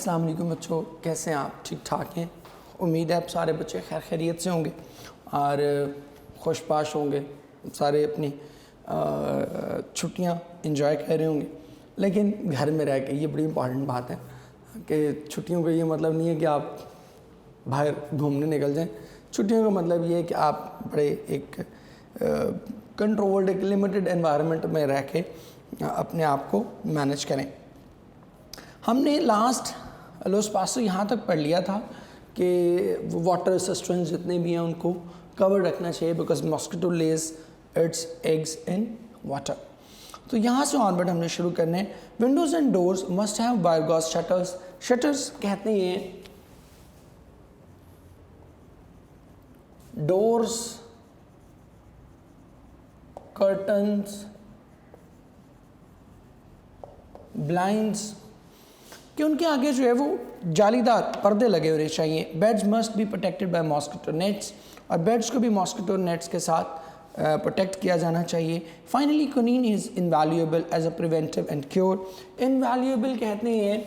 अस्सलाम वालेकुम बच्चों, कैसे हैं आप? ठीक ठाक हैं? उम्मीद है आप सारे बच्चे खैर खैरियत से होंगे और खुशबाश होंगे, सारे अपनी छुट्टियां एंजॉय कर रहे होंगे। लेकिन घर में रह के ये बड़ी इंपॉर्टेंट बात है कि छुट्टियों का ये मतलब नहीं है कि आप बाहर घूमने निकल जाएं। छुट्टियों का मतलब ये है कि आप बड़े एक कंट्रोल्ड, एक लिमिटेड एनवायरनमेंट में रह के अपने आप को मैनेज करें। हमने लास्ट लोस पास यहाँ तक पढ़ लिया था कि वाटर रेसिस्टेंस जितने भी हैं उनको कवर रखना चाहिए, because mosquito Lay's it's eggs in water. तो यहाँ से ऑनवर्ड हमने शुरू करने हैं। Windows and doors must have biogas shutters. Shutters कहते हैं डोर्स, कर्टन्स, ब्लाइंड्स कि उनके आगे जो है वो जालीदार पर्दे लगे होने चाहिए। Beds must be protected by mosquito nets, और बेड्स को भी मॉस्किटो नेट्स के साथ प्रोटेक्ट किया जाना चाहिए। Finally quinine is invaluable as a preventive and cure. Invaluable कहते हैं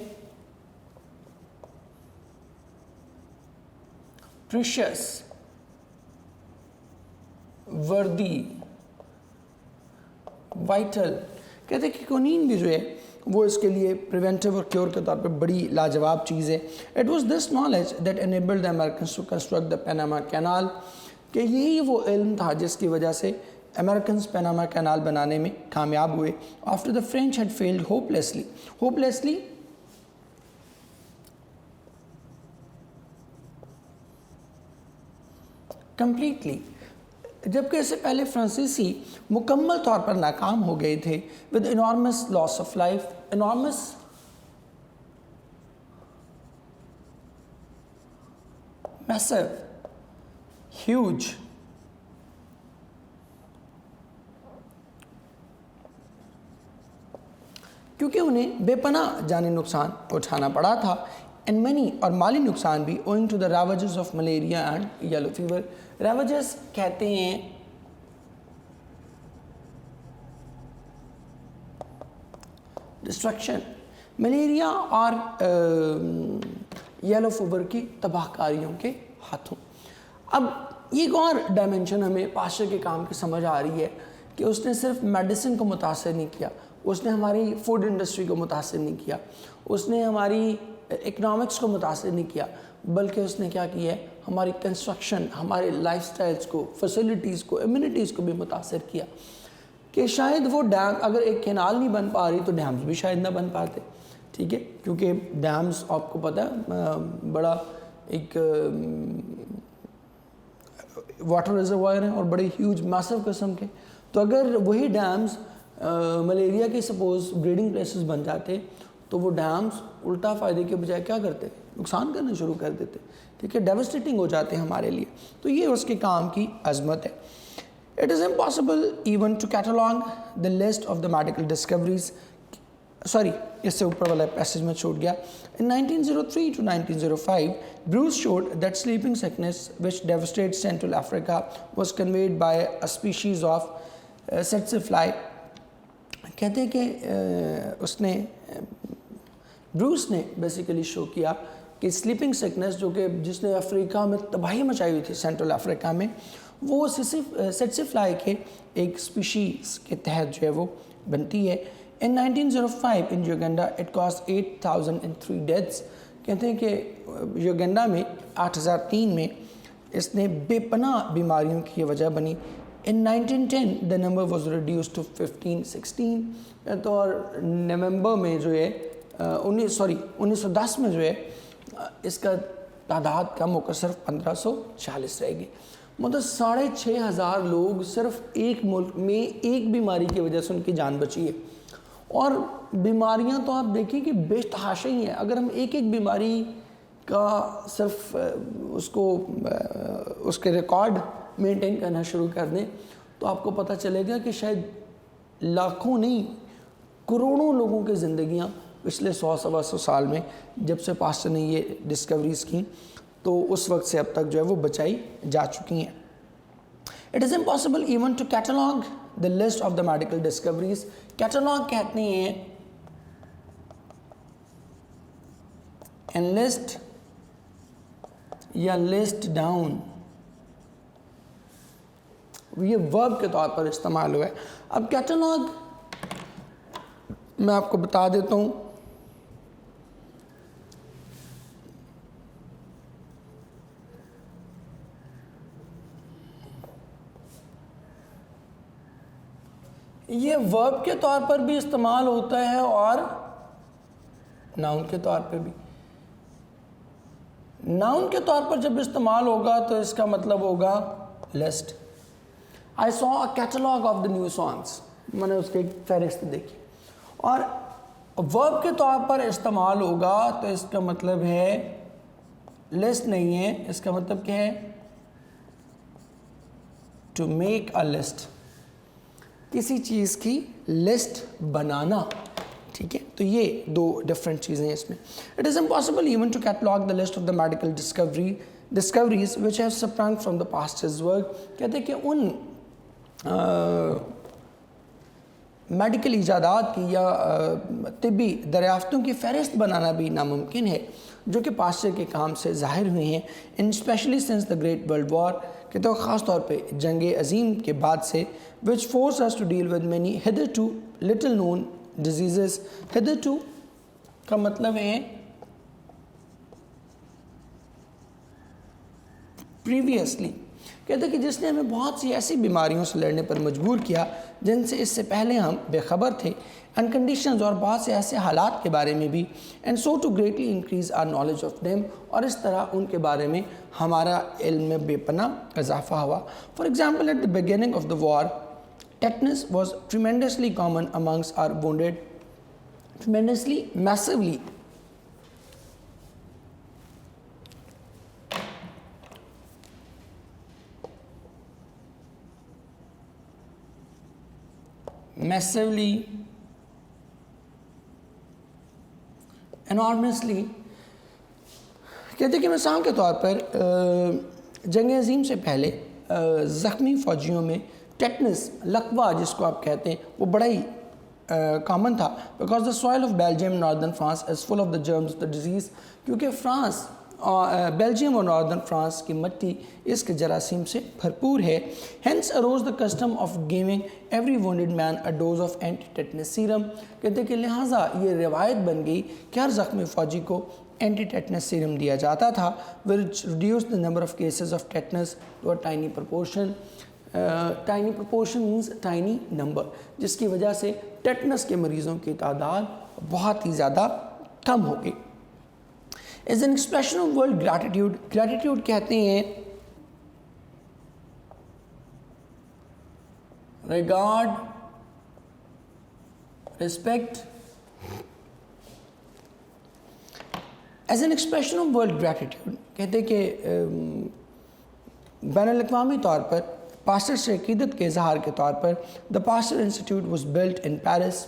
प्रीशियस, वर्दी, वाइटल। कहते हैं कि क्विनीन भी जो है वो इसके लिए प्रिवेंटिव और क्योर के तौर पे बड़ी लाजवाब चीज़ है। It was this knowledge that enabled the Americans to construct the Panama canal, कि यही वो इल्म था जिसकी वजह से अमेरिकन्स पनामा कैनाल बनाने में कामयाब हुए। After the French had failed hopelessly completely, जबकि इससे पहले फ्रांसीसी मुकम्मल तौर पर नाकाम हो गए थे। With enormous loss of life, enormous massive, huge, क्योंकि उन्हें बेपनाह जानी नुकसान उठाना पड़ा था। एंड मनी, और माली नुकसान भी, owing to the ravages of malaria and yellow fever. Ravages कहते हैं डिस्ट्रक्शन, मलेरिया और येलो फीवर की तबाहकारियों के हाथों। अब एक और डायमेंशन हमें पास्चर के काम की समझ आ रही है कि उसने सिर्फ मेडिसिन को मुतासर नहीं किया, उसने हमारी फूड इंडस्ट्री को मुतासर नहीं किया, उसने हमारी इकनॉमिक्स को मुतासर नहीं किया, बल्कि उसने क्या किया है, हमारी कंस्ट्रक्शन, हमारे लाइफस्टाइल्स को, फैसिलिटीज़ को, इम्यूनिटीज़ को भी मुतासर किया। कि शायद वो डैम, अगर एक कैनाल नहीं बन पा रही तो डैम्स भी शायद ना बन पाते। ठीक है, क्योंकि डैम्स आपको पता है बड़ा एक वाटर रिजर्वायर है और बड़े ह्यूज मैसिव किस्म के। तो अगर वही डैम्स मलेरिया के सपोज ब्रीडिंग प्लेसेस बन जाते तो वो डैम्स उल्टा फ़ायदे के बजाय क्या करते, नुकसान करना शुरू कर देते। ठीक है, डेवस्टेटिंग हो जाते हैं हमारे लिए। तो ये उसके काम की अजमत है। It is impossible even to catalogue the list of the medical discoveries. Sorry, इससे ऊपर वाला पैसेज में छूट गया। इन 1903 to 1905 Bruce showed that sleeping sickness which devastates Central Africa was conveyed by a species of tsetse fly। कहते हैं कि उसने ब्रूस ने बेसिकली शो किया कि स्लीपिंग सिकनेस जो कि जिसने अफ्रीका में तबाही मचाई हुई थी, सेंट्रल अफ्रीका में, वो tsetse फ्लाई के एक स्पीशीज़ के तहत जो है वो बनती है। इन 1905 इन युगांडा इट कॉस्ट 8003 डेथ्स। कहते हैं कि युगांडा में 8003 में इसने बेपनाह बीमारियों की वजह बनी। In 1910 the number was reduce to 15-16। तो और नवंबर में जो है 1910 में जो है इसका तादाद कम होकर सिर्फ 1540 रह गई। मतलब 6500 लोग सिर्फ एक मुल्क में एक बीमारी की वजह से उनकी जान बची है। और बीमारियां तो आप देखिए कि बेतहाशा ही हैं। अगर हम एक एक बीमारी का सिर्फ उसके रिकॉर्ड मेंटेन करना शुरू कर दें तो आपको पता चलेगा कि शायद लाखों नहीं करोड़ों लोगों की ज़िंदगियां पिछले 100-125 साल में, जब से पास्टर ने ये डिस्कवरीज़ की, तो उस वक्त से अब तक जो है वो बचाई जा चुकी हैं। It is impossible even to catalogue the list of the medical discoveries. Catalogue कहते हैं एनलिस्ट या लिस्ट डाउन, ये वर्ब के तौर पर इस्तेमाल हुआ है। अब कैटलॉग मैं आपको बता देता हूँ। ये वर्ब के तौर पर भी इस्तेमाल होता है और नाउन के तौर पे भी। नाउन के तौर पर जब इस्तेमाल होगा तो इसका मतलब होगा list. I saw a catalogue of the new songs, मैंने उसकी एक फहरिस्त देखी। और वर्ब के तौर पर इस्तेमाल होगा तो इसका मतलब है लिस्ट नहीं है, इसका मतलब क्या है? टू मेक अ लिस्ट, किसी चीज़ की लिस्ट बनाना। ठीक है, तो ये दो डिफरेंट चीज़ें हैं इसमें। It is impossible even to catalogue the list of the medical discoveries which have sprung from the past his work. कहते हैं कि उन मेडिकल इजादात की या तिब्बी दरियाफ्तों की फहरिस्त बनाना भी नामुमकिन है जो कि पास्टर के काम से ज़ाहिर हुए हैं, in specially since the great world war, कि तो ख़ास तौर पे जंग अज़ीम के बाद से, which force us to deal with many hitherto little known disease. Hitherto का मतलब है प्रीवियसली। कहते हैं कि जिसने हमें बहुत सी ऐसी बीमारियों से लड़ने पर मजबूर किया जिनसे इससे पहले हम बेखबर थे, एंड कंडीशंस, और बहुत से ऐसे हालात के बारे में भी, and so to greatly increase our knowledge of them, और इस तरह उनके बारे में हमारा इल्म में बेपनाह इजाफा हुआ। For example, at the beginning of the war, tetanus was tremendously common amongst our wounded, tremendously, massively. Massively, enormously. कहते हैं कि मिसाल के तौर पर जंग अज़ीम से पहले ज़ख्मी फ़ौजियों में टेटनस, लकवा जिसको आप कहते हैं, वो बड़ा ही कॉमन था। Because the soil of Belgium northern France is full of the germs of the disease, क्योंकि फ्रांस बेल्जियम और नॉर्दर्न फ्रांस की मिट्टी इसके जरासीम से भरपूर है। Hence arose the custom of giving every wounded man a dose of anti tetanus serum. कहते हैं कि लिहाजा ये रिवायत बन गई कि हर ज़ख्मी फ़ौजी को एंटी टेटनस सीरम दिया जाता था, which reduce the number of cases of tetanus to a tiny proportion. Tiny proportion means tiny number, जिसकी वजह से टेटनस के मरीज़ों की तादाद बहुत ही ज़्यादा कम हो गई। Is an expression of world gratitude. Gratitude कहते हैं regard, respect. As an expression of world gratitude कहते हैं कि बैनुल-अक़वामी तौर पर पास्टर से अक़ीदत के इजहार के तौर पर the pastor institute was built in Paris,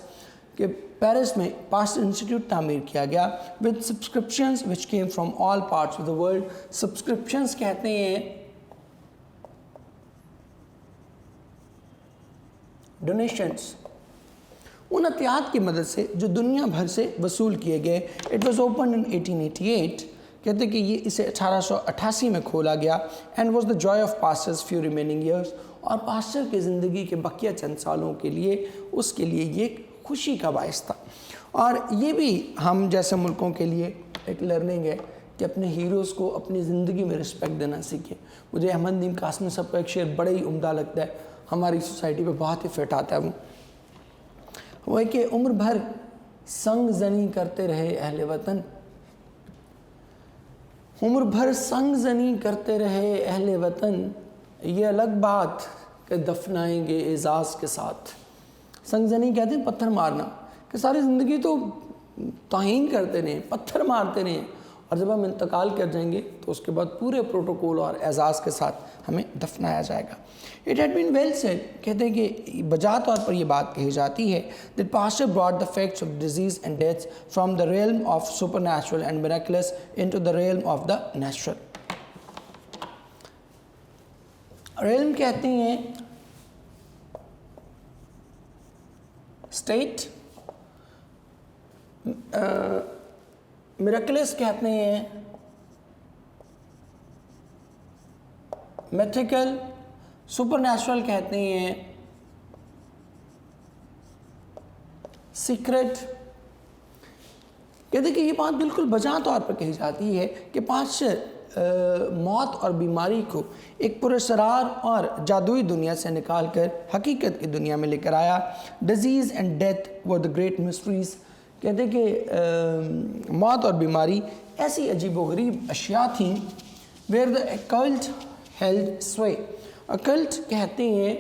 कि पेरिस में पास्टर इंस्टीट्यूट तामीर किया गया, with subscriptions which came from all parts of the world. Subscriptions कहते हैं डोनेशंस, उन अतियात की मदद से जो दुनिया भर से वसूल किए गए। It was open in 1888। कहते हैं कि ये इसे 1888 में खोला गया, and was the Joy of pastors few remaining years, और पास्टर की ज़िंदगी के बकिया चंद सालों के लिए उसके लिए ये खुशी का बायस था। और ये भी हम जैसे मुल्कों के लिए एक लर्निंग है कि अपने हीरोज़ को अपनी ज़िंदगी में रिस्पेक्ट देना सीखें। मुझे अहमद नदीम कासमी साहब का एक शेर बड़ा ही उम्दा लगता है, हमारी सोसाइटी पे बहुत ही फिट आता है। वो है कि उम्र भर संग जनी करते रहे अहले वतन, उम्र भर संग जनी करते रहे अहले वतन, ये अलग बात कि दफनाएंगे एजाज़ के साथ। संग जनी कहते हैं पत्थर मारना, कि सारी ज़िंदगी तो तौहीन करते रहे, पत्थर मारते रहे, और जब हम इंतकाल कर जाएंगे तो उसके बाद पूरे प्रोटोकॉल और एजाज़ के साथ हमें दफनाया जाएगा। It had been well said, कहते हैं कि बजा तौर पर यह बात कही जाती है, that pastor brought the facts of disease and deaths from the realm of super natural and miraculous into the realm of the natural. Realm कहते हैं स्टेट, मिरेकलस कहते हैं, मिथिकल, सुपरनैचुरल कहते हैं, सीक्रेट। कहते कि ये बात बिल्कुल बजा तौर पर कही जाती है कि पाश्चर मौत और बीमारी को एक पुरस्कार और जादुई दुनिया से निकाल कर हकीकत की दुनिया में लेकर आया। Disease and death were the great mysteries. कहते कि मौत और बीमारी ऐसी अजीबोगरीब अशिया थीं वेयर द अकल्ट हेल्ड स्वे। अकल्ट कहते हैं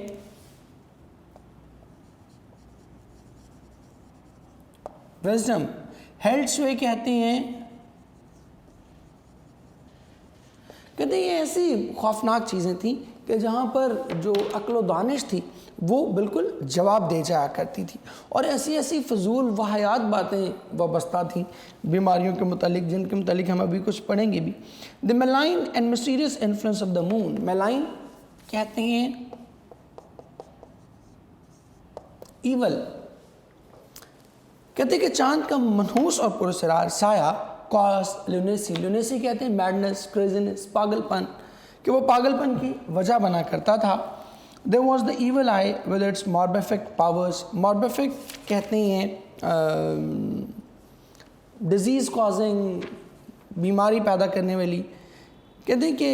विजडम, हेल्ड स्वे कहते हैं, कहते हैं ये ऐसी खौफनाक चीज़ें थीं कि जहाँ पर जो अक्ल दानिश थी वो बिल्कुल जवाब दे जाया करती थी, और ऐसी ऐसी फजूल वाहियात बातें वाबस्ता थीं बीमारियों के मुतालिक, जिनके मुतालिक हम अभी कुछ पढ़ेंगे भी। The मेलाइन and mysterious influence of the moon. मेलाइन कहते हैं ईवल। कहते हैं कि चांद का मनहूस और पुरस्कार साया कॉस लुनेसी। लुनेसी कहते हैं मैडनेस, क्रेजीनेस, पागलपन, कि वो पागलपन की वजह बना करता था। There was the evil eye with its morbific powers. Morbific कहते हैं डिजीज़ कॉजिंग, बीमारी पैदा करने वाली। कहते हैं कि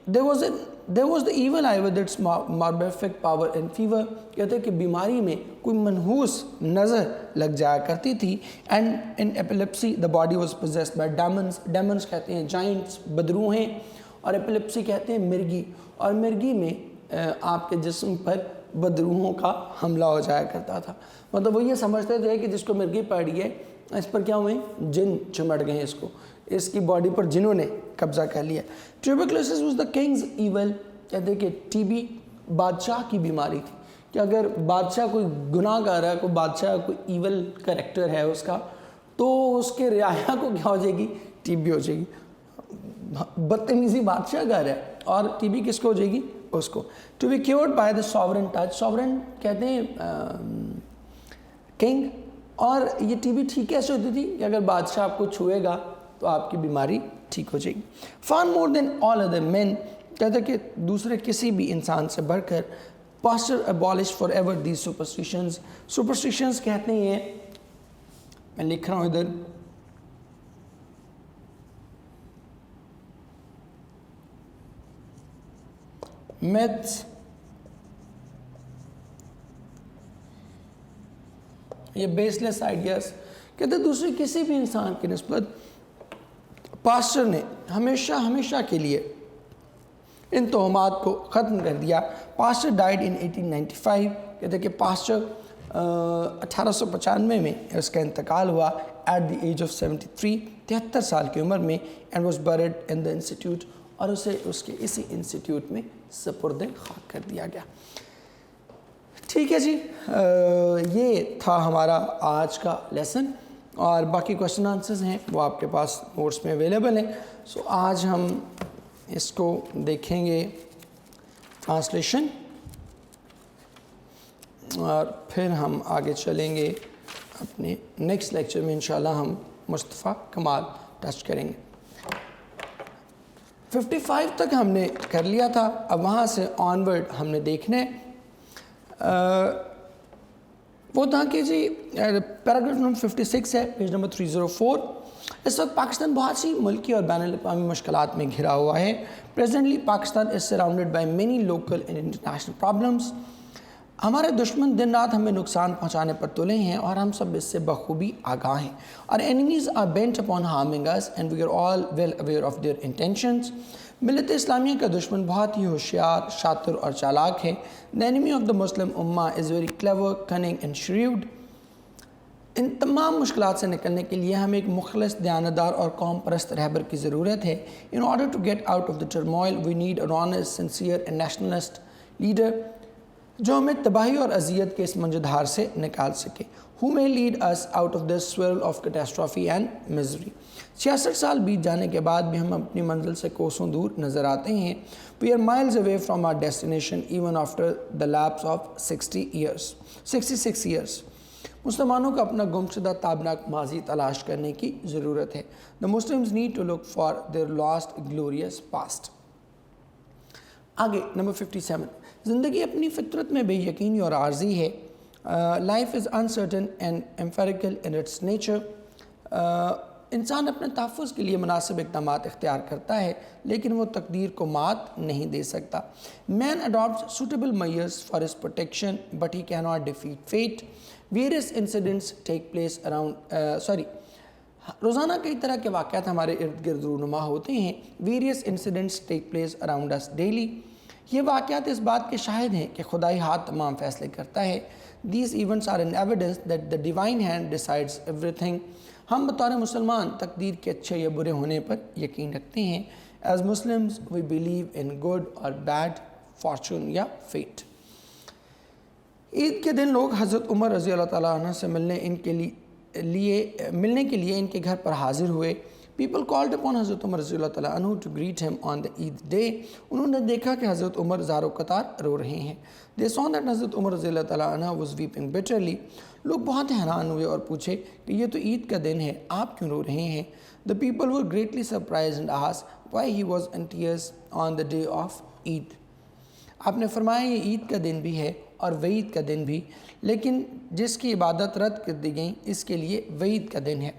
there was the evil eye with its morbific power and fever. कहते हैं कि बीमारी में कोई मनहूस नज़र लग जाया करती थी। And in epilepsy the body was possessed by Demons. Demons कहते हैं जाइंट्स, बदरूहें, और एपिलेप्सी कहते हैं मिर्गी, और मिर्गी में आपके जिस्म पर बदरूहों का हमला हो जाया करता था। मतलब वो ये समझते थे कि जिसको मिर्गी पड़ी है इस पर क्या हुए, जिन चिमट गए, इसको, इसकी बॉडी पर जिन्हों ने कब्जा कर लिया। Tuberculosis was the Kings evil. कहते कि टीबी बादशाह की बीमारी थी, कि अगर बादशाह कोई गुनाह कर रहा है, कोई बादशाह कोई ईवल कैरेक्टर है उसका, तो उसके रियाया को क्या हो जाएगी, टीबी हो जाएगी। बदतमीजी बादशाह कर रहा है और टीबी किसको हो जाएगी, उसको। To be cured by the sovereign touch. Sovereign कहते हैं किंग। और ये टीबी ठीक कैसे होती थी कि अगर बादशाह आपको छुएगा तो आपकी बीमारी ठीक हो जाएगी। Far more than all other men. कहते कि दूसरे किसी भी इंसान से बढ़कर pastor abolish forever these superstitions. Superstitions कहते हैं, मैं लिख रहा हूँ इधर, मिथ्स, ये बेसलेस आइडियाज। कहते दूसरे किसी भी इंसान की निस्बत पास्टर ने हमेशा हमेशा के लिए इन तोहमात को ख़त्म कर दिया। Pastor died in 1895। कहते कि पास्टर 1895 में उसका इंतकाल हुआ एट द एज ऑफ 73, 73 साल की उम्र में, and was buried in the institute, और उसे उसके इसी इंस्टीट्यूट में सपुर्द खाक कर दिया गया। ठीक है जी, ये था हमारा आज का लेसन, और बाकी क्वेश्चन आंसर्स हैं वो आपके पास नोट्स में अवेलेबल हैं। सो आज हम इसको देखेंगे ट्रांसलेशन, और फिर हम आगे चलेंगे अपने नेक्स्ट लेक्चर में। इंशाल्लाह हम मुस्तफ़ा कमाल टच करेंगे। 55 तक हमने कर लिया था, अब वहाँ से ऑनवर्ड हमने देखने वो था कि जी पैराग्राफ नंबर 56 है, पेज नंबर 304। इस वक्त पाकिस्तान बहुत सी मुल्की और बैनुल-अक़वामी मुश्किलात में घिरा हुआ है। Presently Pakistan is surrounded by many local and international problems. हमारे दुश्मन दिन रात हमें नुकसान पहुंचाने पर तुले हैं और हम सब इससे बखूबी आगाह हैं। और enemies are bent upon harming us and we are all well aware of their intentions. मिलत इस्लामिया का दुश्मन बहुत ही होशियार, शातिर और चालाक है। The enemy of the Muslim ummah is very clever, cunning and shrewd. इन तमाम मुश्किलात से निकलने के लिए हमें एक मुखलिस, दयानतदार और कौम परस्त रहबर की ज़रूरत है। In order to get out of the turmoil we need a honest, sincere and nationalist leader जो हमें तबाही और अजियत के इस मंजधार से निकाल सके। Who may lead us out of this swirl of catastrophe and misery. 66 साल बीत जाने के बाद भी हम अपनी मंजिल से कोसों दूर नज़र आते हैं। We are miles away from our destination even after the lapse of 66 years. مسلمانوں کو اپنا گمشدہ تابناک ماضی تلاش کرنے کی ضرورت ہے. The Muslims need to look for their lost glorious past. آگے نمبر 57. زندگی اپنی فطرت میں بے یقینی اور عارضی ہے. Life is uncertain and empirical in its nature. انسان اپنے تحفظ کے لیے مناسب اقدامات اختیار کرتا ہے لیکن وہ تقدیر کو مات نہیں دے سکتا. Man adopts suitable measures for his protection but he cannot defeat fate. Various incidents take place around روزانہ کئی طرح کے واقعات ہمارے ارد گرد رونما ہوتے ہیں. Various incidents take place around us daily. یہ واقعات اس بات کے شاہد ہیں کہ خدائی ہاتھ تمام فیصلے کرتا ہے. These events are an evidence that the divine hand decides everything. ہم بطور مسلمان تقدیر کے اچھے یا برے ہونے پر یقین رکھتے ہیں. As Muslims we believe in good or bad fortune یا fate. عید کے دن لوگ حضرت عمر رضی اللہ تعالیٰ عنہ سے ملنے کے لیے ان کے گھر پر حاضر ہوئے. People called upon حضرت عمر رضی اللہ تعالیٰ عنہ to greet him on the Eid day. انہوں نے دیکھا کہ حضرت عمر زار و قطار رو رہے ہیں. They saw that حضرت عمر رضی اللہ تعالیٰ عنہ was weeping bitterly. لوگ بہت حیران ہوئے اور پوچھے کہ یہ تو عید کا دن ہے، آپ کیوں رو رہے ہیں؟ The people were greatly surprised and asked why he was in tears on the day of Eid. آپ نے فرمایا یہ عید کا دن بھی ہے اور وعید کا دن بھی، لیکن جس کی عبادت رد کر دی گئی اس کے لیے وعید کا دن ہے.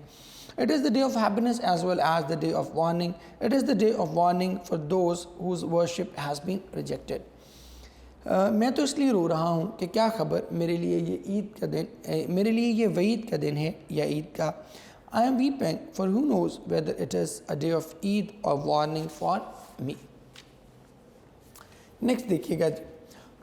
It is the day of happiness as well as the day of warning. It is the day of warning for those whose worship has been rejected. میں تو اس لیے رو رہا ہوں کہ کیا خبر میرے لیے یہ عید کا دن میرے لیے یہ وعید کا دن ہے یا عید کا. I am weeping for who knows whether it is a day of Eid or warning for me. Next دیکھیے گا جی.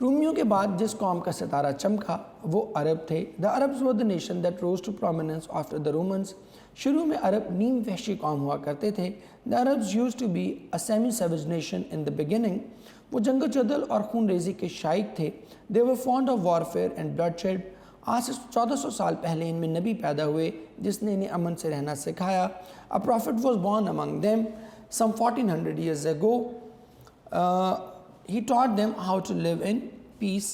رومیوں کے بعد جس قوم کا ستارہ چمکا وہ عرب تھے. The Arabs were the nation that rose to prominence after the Romans. شروع میں عرب نیم وحشی قوم ہوا کرتے تھے. The Arabs used to be a semi-savage nation in the beginning. وہ جنگ و جدل اور خون ریزی کے شائق تھے. They were fond of warfare and bloodshed. آج سے 1400 سال پہلے ان میں نبی پیدا ہوئے جس نے انہیں امن سے رہنا سکھایا. A prophet was born among them some 1400 years ago. He taught them how to live in peace.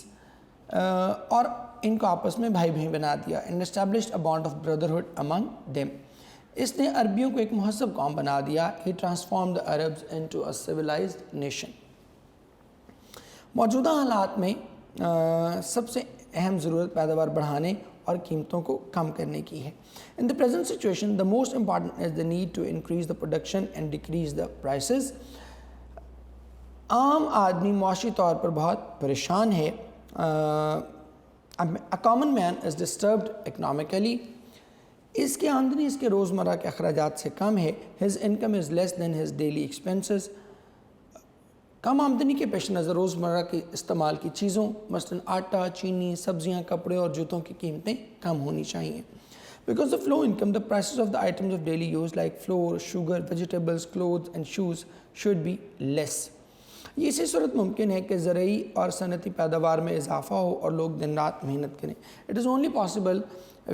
اور ان کو آپس میں بھائی بھائی بنا دیا. And established a bond of brotherhood among them. اس نے عربیوں کو ایک مہذب قوم بنا دیا. He transformed the Arabs into a civilized nation. موجودہ حالات میں سب سے اہم ضرورت پیداوار بڑھانے اور قیمتوں کو کم کرنے کی ہے. In the present situation, the most important is the need to increase the production and decrease the prices. عام آدمی معاشی طور پر بہت پریشان ہے. A common man is disturbed economically. اس کی آمدنی اس کے روزمرہ کے اخراجات سے کم ہے. His income is less than his daily expenses. کم آمدنی کے پیش نظر روزمرہ کے استعمال کی چیزوں مثلاً آٹا، چینی، سبزیاں، کپڑے اور جوتوں کی قیمتیں کم ہونی چاہیے. Because of low income, the prices of the items of daily use like flour, sugar, vegetables, clothes and shoes should be less. یہ اسی صورت ممکن ہے کہ زرعی اور صنعتی پیداوار میں اضافہ ہو اور لوگ دن رات محنت کریں. It is only possible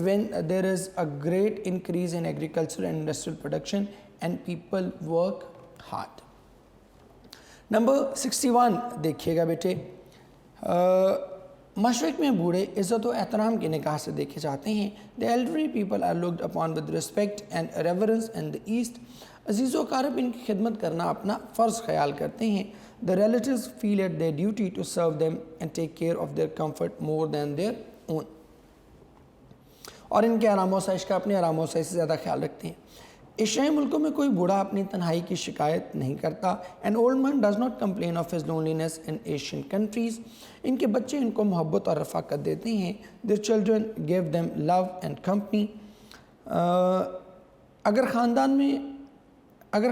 when there is a great increase in agricultural and industrial production and people work hard. Number 61 دیکھیے گا بیٹے. مشرق میں بوڑھے عزت و احترام کی نگاہ سے دیکھے جاتے ہیں. The elderly people are looked upon with respect and reverence in the East. عزیز و اقارب ان کی خدمت کرنا اپنا فرض خیال کرتے ہیں. The relatives feel it their duty to serve them and take care of their comfort more than their own. اور ان کے آرام و آسائش کا اپنے آرام و آسائش سے زیادہ خیال رکھتے ہیں. ایشیائی ملکوں میں کوئی بوڑھا اپنی تنہائی کی شکایت نہیں کرتا. An old man does not complain of his loneliness in Asian countries. ان کے بچے ان کو محبت اور رفاقت دیتے ہیں. Their children give them love and company. اگر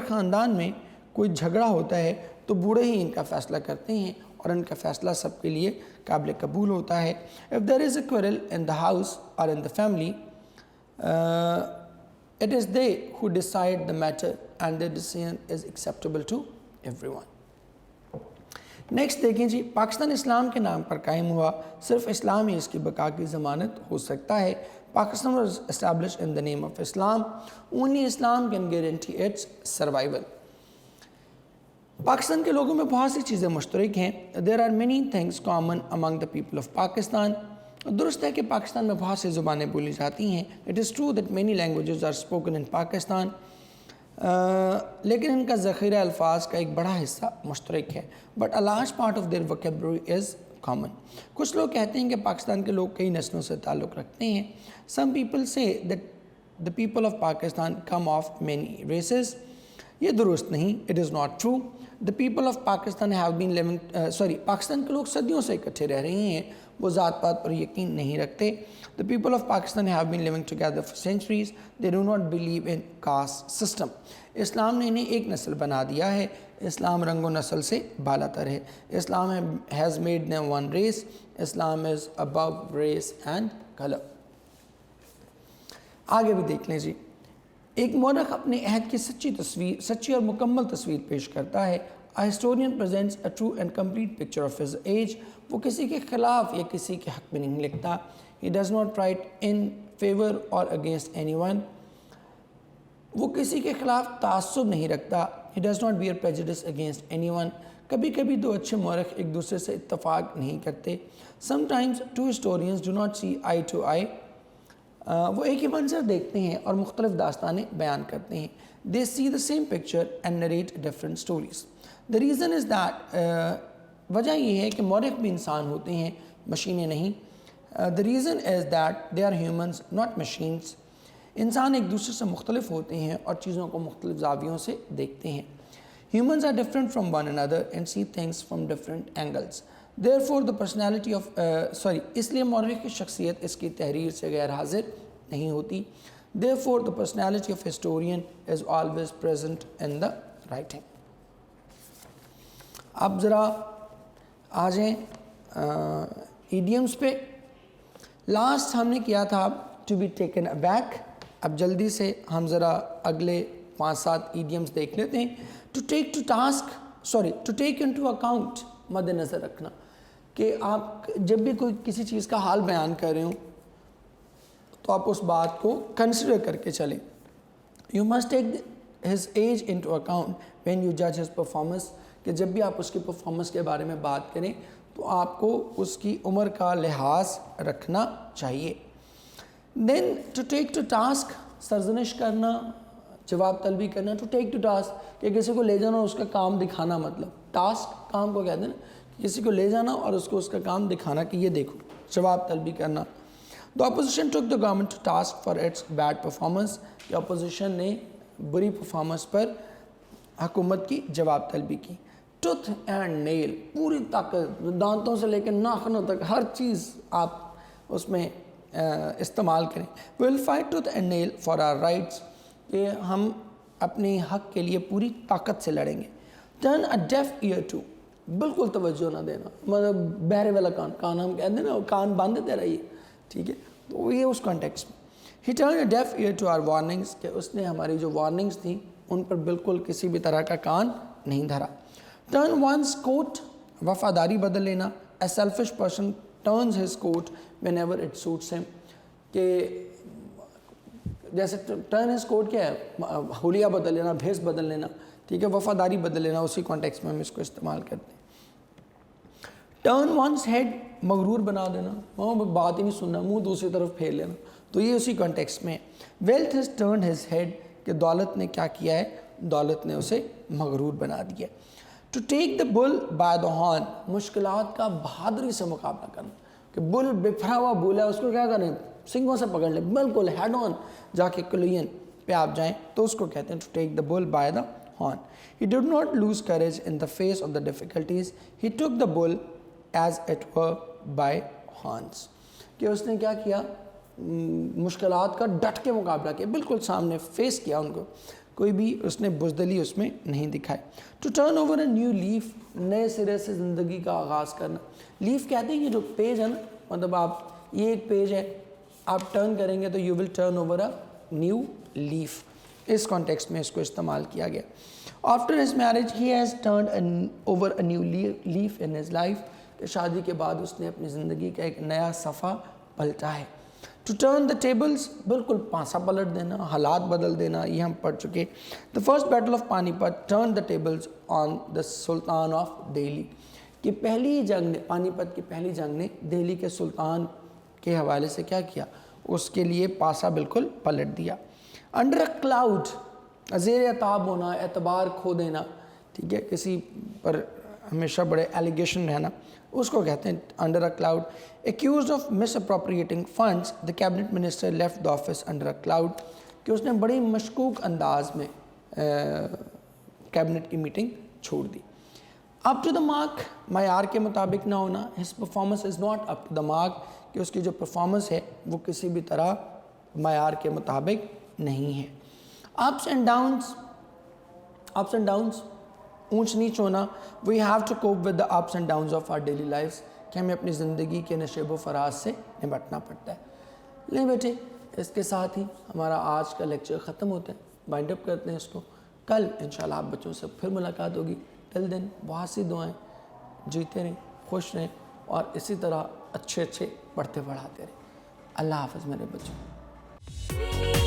خاندان میں کوئی جھگڑا ہوتا ہے تو بوڑھے ہی ان کا فیصلہ کرتے ہیں اور ان کا فیصلہ سب کے لیے قابل قبول ہوتا ہے. If there is a quarrel in the house or in the family, it is they who decide the matter and their decision is acceptable to everyone. Next دیکھیں جی. پاکستان اسلام کے نام پر قائم ہوا. صرف اسلام ہی اس کی بقا کی ضمانت ہو سکتا ہے. Pakistan was established in the name of Islam. Only Islam can guarantee its survival. Pakistan کے لوگوں میں بہت سی چیزیں مشترک ہیں. There are many things common among the people of Pakistan. درست ہے کہ پاکستان میں بہت سی زبانیں بولی جاتی ہیں. It is true that many languages are spoken in Pakistan. لیکن ان کا ذخیرہ الفاظ کا ایک بڑا حصہ مشترک ہے. But a large part of their vocabulary is common. کچھ لوگ کہتے ہیں کہ پاکستان کے لوگ کئی نسلوں سے تعلق رکھتے ہیں. Some people say that the people of Pakistan come of many races. یہ درست نہیں. It is not true. The people of Pakistan have been living Pakistan کے لوگ صدیوں سے اکٹھے رہ رہے ہیں. وہ ذات پات پر یقین نہیں رکھتے. The people of Pakistan have been living together for centuries. They do not believe in caste system. اسلام نے انہیں ایک نسل بنا دیا ہے. اسلام رنگ و نسل سے بالا تر ہے. Islam has made them one race. Islam is above race and colour. آگے بھی دیکھ لیں جی. ایک مورخ اپنے عہد کی سچی اور مکمل تصویر پیش کرتا ہے. A historian presents a true and complete picture of his age. وہ کسی کے خلاف یا کسی کے حق میں نہیں لکھتا. He does not write in favor or against anyone. وہ کسی کے خلاف تعصب نہیں رکھتا. He does not bear prejudice against anyone. کبھی کبھی دو اچھے مورخ ایک دوسرے سے اتفاق نہیں کرتے. Sometimes two historians do not see eye to eye. وہ ایک ہی منظر دیکھتے ہیں اور مختلف داستانیں بیان کرتے ہیں. They see the same picture and narrate different stories. The reason is that وجہ یہ ہے کہ مورخ بھی انسان ہوتے ہیں, مشینیں نہیں. The reason is that they are humans, not machines. انسان ایک دوسرے سے مختلف ہوتے ہیں اور چیزوں کو مختلف زاویوں سے دیکھتے ہیں. Humans are different from one another and see things from different angles. Therefore the personality of اس لیے مورخ کی شخصیت اس کی تحریر سے غیر حاضر نہیں ہوتی. Therefore the personality of historian is always present in the writing. اب ذرا آ جائیں ایڈیمز پہ. لاسٹ ہم نے کیا تھا ٹو بی ٹیکن ابیک. اب جلدی سے ہم ذرا اگلے 5-7 ایڈیمز دیکھ لیتے ہیں. ٹو ٹیک انٹو اکاؤنٹ, مد نظر رکھنا کہ آپ جب بھی کوئی کسی چیز کا حال بیان کر رہے ہوں تو آپ اس بات کو کنسیڈر کر کے چلیں. You must take his age into account when you جج ہز پرفارمنس. کہ جب بھی آپ اس کی پرفارمنس کے بارے میں بات کریں تو آپ کو اس کی عمر کا لحاظ رکھنا چاہیے. دین ٹو ٹیک ٹو ٹاسک, سرزنش کرنا, جواب طلبی کرنا. ٹو ٹیک ٹو ٹاسک کہ کسی کو لے جانا اور اس کا کام دکھانا. مطلب ٹاسک کام کو کہتے ہیں نا, کسی کو لے جانا اور اس کو اس کا کام دکھانا کہ یہ دیکھو, جواب طلبی کرنا. The opposition took the government to task for its bad performance. کہ اپوزیشن نے بری پرفارمنس پر حکومت کی جواب طلبی کی. ٹوتھ اینڈ نیل, پوری طاقت, دانتوں سے لے کے ناخنوں تک ہر چیز آپ اس میں استعمال کریں. We will fight tooth and nail for our rights. کہ ہم اپنے حق کے لیے پوری طاقت سے لڑیں گے. Turn a deaf ear to, بالکل توجہ نہ دینا, مطلب بہرے والا کان ہم کہتے ہیں نا, کان باندھ دیتے رہیے, ٹھیک ہے. تو یہ اس کانٹیکسٹ میں. He turned a deaf ear to our warnings. کہ اس نے ہماری جو وارننگز تھیں ان پر بالکل کسی بھی طرح کا کان نہیں دھرا. Turn one's coat, وفاداری بدل لینا. A selfish person turns his coat whenever it suits him. کہ جیسے ٹرن ہز کوٹ کیا ہے, حلیہ بدل لینا, بھیس بدل لینا, ٹھیک ہے, وفاداری بدل لینا. اسی کانٹیکس میں ہم اس کو استعمال کرتے ہیں. ٹرن ونس ہیڈ, مغرور بنا دینا, بات ہی نہیں سننا, منہ دوسری طرف پھیر لینا. تو یہ اسی کانٹیکس میں. Wealth has turned his head, کہ دولت نے کیا کیا ہے, دولت نے اسے مغرور بنا دیا. To take the bull by the horn, مشکلات کا بہادری سے مقابلہ کرنا. کہ بل بپھرا ہوا بل ہے, اس کو کیا کریں, سنگوں سے پکڑ لیں, بالکل ہیڈ آن جا کے کلین پہ آپ جائیں, تو اس کو کہتے ہیں to take the bull by the horn. He did not lose courage in the face of the difficulties. He took the bull as it were by horns. کہ اس نے کیا کیا, مشکلات کا ڈٹ کے مقابلہ کیا, بالکل سامنے فیس کیا ان کو, کوئی بھی اس نے بزدلی اس میں نہیں دکھائی. To turn over a new leaf, نئے سرے سے زندگی کا آغاز کرنا. لیف کہتے ہیں یہ جو پیج ہے نا, مطلب آپ یہ ایک پیج ہے, آپ ٹرن کریں گے تو you will turn over a new leaf. اس کانٹیکسٹ میں اس کو استعمال کیا گیا. After his marriage he has turned over a new leaf in his life, کہ شادی کے بعد اس نے اپنی زندگی کا ایک نیا صفحہ پلٹا ہے. ٹو ٹرن دا ٹیبلز, بالکل پانسا پلٹ دینا, حالات بدل دینا, یہ ہم پڑھ چکے. دا فرسٹ بیٹل آف پانی پت turn the tables on the Sultan of Delhi, کہ پہلی جنگ نے, پانی پت کی پہلی جنگ نے دہلی کے سلطان کے حوالے سے کیا کیا, اس کے لیے پاسا بالکل پلٹ دیا. انڈر اے کلاؤڈ, زیر عتاب ہونا, اعتبار کھو دینا, ٹھیک ہے, کسی پر ہمیشہ بڑے ایلیگیشن رہنا, اس کو کہتے ہیں under a cloud. Accused of misappropriating funds, the cabinet minister left the office under a cloud, کہ اس نے بڑی مشکوک انداز میں کیبنٹ کی میٹنگ چھوڑ دی. اپ ٹو دا مارک, معیار کے مطابق نہ ہونا, his performance is not up to the mark, کہ اس کی جو پرفارمنس ہے وہ کسی بھی طرح معیار کے مطابق نہیں ہے. اپس اینڈ ڈاؤنس, اونچ نیچ ہونا. We have to cope with the ups and downs of our daily lives, کہ ہمیں اپنی زندگی کے نشیب و فراز سے نمٹنا پڑتا ہے. لیں بیٹے, اس کے ساتھ ہی ہمارا آج کا لیکچر ختم ہوتا ہے, بائنڈ اپ کرتے ہیں اس کو. کل انشاءاللہ آپ بچوں سے پھر ملاقات ہوگی. ٹل دن بہت سی دعائیں, جیتے رہیں, خوش رہیں, اور اسی طرح اچھے پڑھتے پڑھاتے رہیں. اللہ حافظ میرے بچوں.